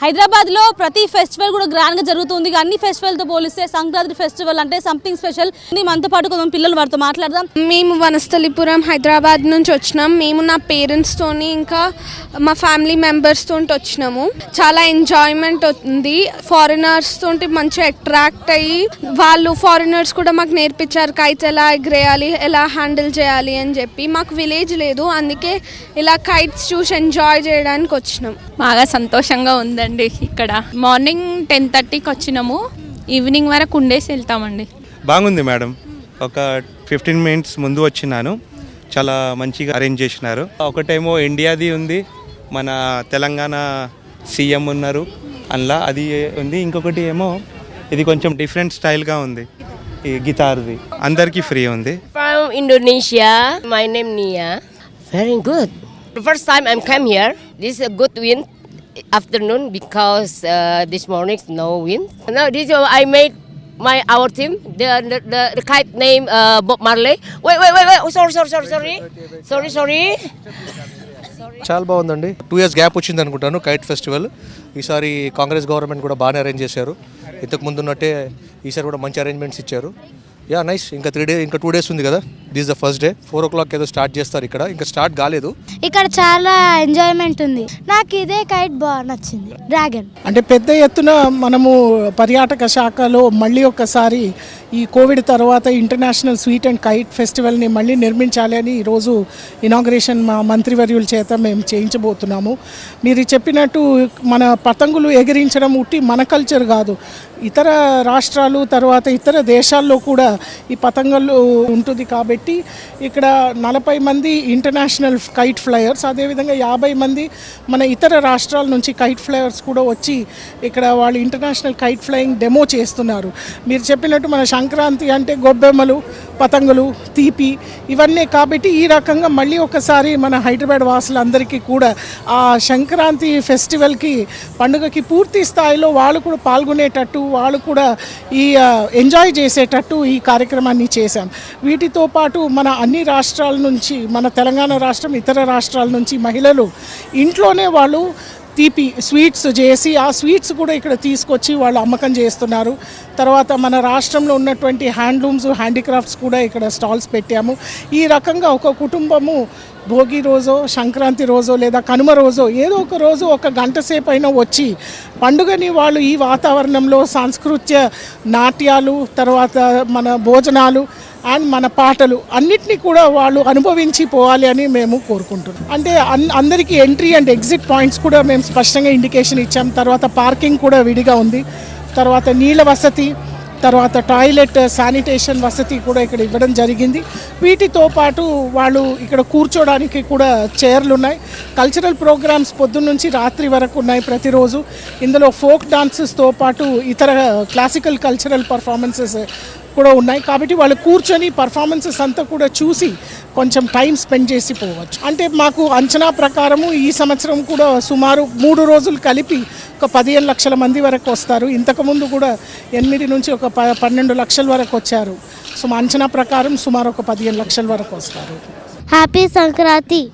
హైదరాబాద్లో ప్రతి ఫెస్టివల్ కూడా గ్రాండ్గా జరుగుతుంది. అన్ని ఫెస్టివల్తో పోలిస్తే సంక్రాంతి ఫెస్టివల్ అంటే సంథింగ్ స్పెషల్. మనతో పాటు కొంచెం పిల్లలు వారితో మాట్లాడదాం. మేము వనస్థలిపురం హైదరాబాద్ నుంచి వచ్చినాం. మేము నా పేరెంట్స్తోని ఇంకా మా ఫ్యామిలీ మెంబర్స్తో వచ్చినాము. చాలా ఎంజాయ్మెంట్ ఉంది. ఫారినర్స్ తోటి మంచిగా అట్రాక్ట్ అయ్యి వాళ్ళు ఫారినర్స్ కూడా మాకు నేర్పించారు కైట్స్ ఎలా ఎగరేయాలి, ఎలా హ్యాండిల్ చేయాలి అని చెప్పి. మాకు విలేజ్ లేదు, అందుకే ఇలా కైట్స్ చూసి ఎంజాయ్ చేయడానికి వచ్చినాం. బాగా సంతోషంగా ఉందండి. ఇక్కడ మార్నింగ్ 10:30కి వచ్చినాము, ఈవినింగ్ వరకు ఉండేసి వెళ్తామండి. బాగుంది మేడం. ఒక 15 మినిట్స్ ముందు వచ్చినాను. చాలా మంచిగా అరేంజ్ చేసినారు. ఒకటేమో ఇండియాది ఉంది, మన తెలంగాణ సీఎం ఉన్నారు అందులో, అది ఉంది. ఇంకొకటి ఏమో ఇది కొంచెం డిఫరెంట్ స్టైల్గా ఉంది, ఈ గిటార్ది. అందరికీ ఫ్రీ ఉంది. From Indonesia, my name Nia. Very good. The first time I came here, this is a good wind afternoon because this morning no wind. Now this I made our team the kite name Bob Marley. Wait. Oh, sorry. చాలా బాగుందండి. 2 years gap వచ్చింది అనుకుంటాను kite festival. ఈసారి Congress government కూడా బాగానే arrange చేశారు. ఇంతకు ముందు ఉన్నట్టే ఈసారి కూడా మంచి అరేంజ్మెంట్స్ ఇచ్చారు. Yeah nice. ఇంకా 2 days ఉంది కదా. This the first day. 4 o'clock ఏదో స్టార్ట్ చేస్తారు. ఇక్కడ ఇంకా స్టార్ట్ కాలేదు. ఇక్కడ చాలా ఎంజాయ్మెంట్ ఉంది. నాకు ఇదే కైట్ బాగా నచ్చింది, డ్రాగన్. అంటే పెద్ద ఎత్తున మనము పర్యాటక శాఖలో మళ్ళీ ఒకసారి ఈ కోవిడ్ తర్వాత ఇంటర్నేషనల్ స్వీట్ అండ్ కైట్ ఫెస్టివల్ని మళ్ళీ నిర్మించాలి అని ఈరోజు ఇనాగ్రేషన్ మా మంత్రివర్యుల చేత మేము చేయించబోతున్నాము. మీరు చెప్పినట్టు మన పతంగులు ఎగిరించడం ఉట్టి మన కల్చర్ కాదు, ఇతర రాష్ట్రాలు తర్వాత ఇతర దేశాల్లో కూడా ఈ పతంగులు ఉంటుంది. కాబట్టి ఇక్కడ 40 మంది ఇంటర్నేషనల్ కైట్ ఫ్లయర్స్, అదేవిధంగా 50 మంది మన ఇతర రాష్ట్రాల నుంచి కైట్ ఫ్లయర్స్ కూడా వచ్చి ఇక్కడ వాళ్ళు ఇంటర్నేషనల్ కైట్ ఫ్లయింగ్ డెమో చేస్తున్నారు. మీరు చెప్పినట్టు మన సంక్రాంతి అంటే గొబ్బెమ్మలు, పతంగులు, తీపి ఇవన్నీ. కాబట్టి ఈ రకంగా మళ్ళీ ఒకసారి మన హైదరాబాద్ వాసులందరికీ కూడా ఆ సంక్రాంతి ఫెస్టివల్కి, పండుగకి పూర్తి స్థాయిలో వాళ్ళు కూడా పాల్గొనేటట్టు, వాళ్ళు కూడా ఈ ఎంజాయ్ చేసేటట్టు ఈ కార్యక్రమాన్ని చేశాం. వీటితో పాటు మన అన్ని రాష్ట్రాల నుంచి, మన తెలంగాణ రాష్ట్రం, ఇతర రాష్ట్రాల నుంచి మహిళలు ఇంట్లోనే వాళ్ళు తీపి స్వీట్స్ చేసి ఆ స్వీట్స్ కూడా ఇక్కడ తీసుకొచ్చి వాళ్ళు అమ్మకం చేస్తున్నారు. తర్వాత మన రాష్ట్రంలో ఉన్నటువంటి హ్యాండ్లూమ్స్, హ్యాండీక్రాఫ్ట్స్ కూడా ఇక్కడ స్టాల్స్ పెట్టాము. ఈ రకంగా ఒక కుటుంబము భోగి రోజో, సంక్రాంతి రోజో లేదా కనుమ రోజో ఏదో ఒక రోజు 1 గంట సేపు అయినా వచ్చి పండుగని వాళ్ళు ఈ వాతావరణంలో సాంస్కృత్య నాట్యాలు, తర్వాత మన భోజనాలు అండ్ మన పాటలు అన్నిటినీ కూడా వాళ్ళు అనుభవించి పోవాలి అని మేము కోరుకుంటున్నాం. అంటే అందరికీ ఎంట్రీ అండ్ ఎగ్జిట్ పాయింట్స్ కూడా మేము స్పష్టంగా ఇండికేషన్ ఇచ్చాం. తర్వాత పార్కింగ్ కూడా విడిగా ఉంది. తర్వాత నీళ్ళ వసతి, తర్వాత టాయిలెట్, శానిటేషన్ వసతి కూడా ఇక్కడ ఇవ్వడం జరిగింది. వీటితో పాటు వాళ్ళు ఇక్కడ కూర్చోడానికి కూడా చైర్లు ఉన్నాయి. కల్చరల్ ప్రోగ్రామ్స్ పొద్దున్నుంచి రాత్రి వరకు ఉన్నాయి ప్రతిరోజు. ఇందులో ఫోక్ డాన్సెస్తో పాటు ఇతర క్లాసికల్ కల్చరల్ పర్ఫార్మెన్సెస్ కూడా ఉన్నాయి. కాబట్టి వాళ్ళు కూర్చొని పర్ఫార్మెన్సెస్ అంతా కూడా చూసి కొంచెం టైం స్పెండ్ చేసి పోవచ్చు. అంటే మాకు అంచనా ప్రకారము ఈ సంవత్సరం కూడా సుమారు 3 రోజులు కలిపి ఒక 15 లక్షల మంది వరకు వస్తారు. ఇంతకుముందు కూడా 8 నుంచి ఒక 12 లక్షల వరకు వచ్చారు. సో మా అంచనా ప్రకారం సుమారు ఒక 15 లక్షల వరకు వస్తారు. హ్యాపీ సంక్రాంతి.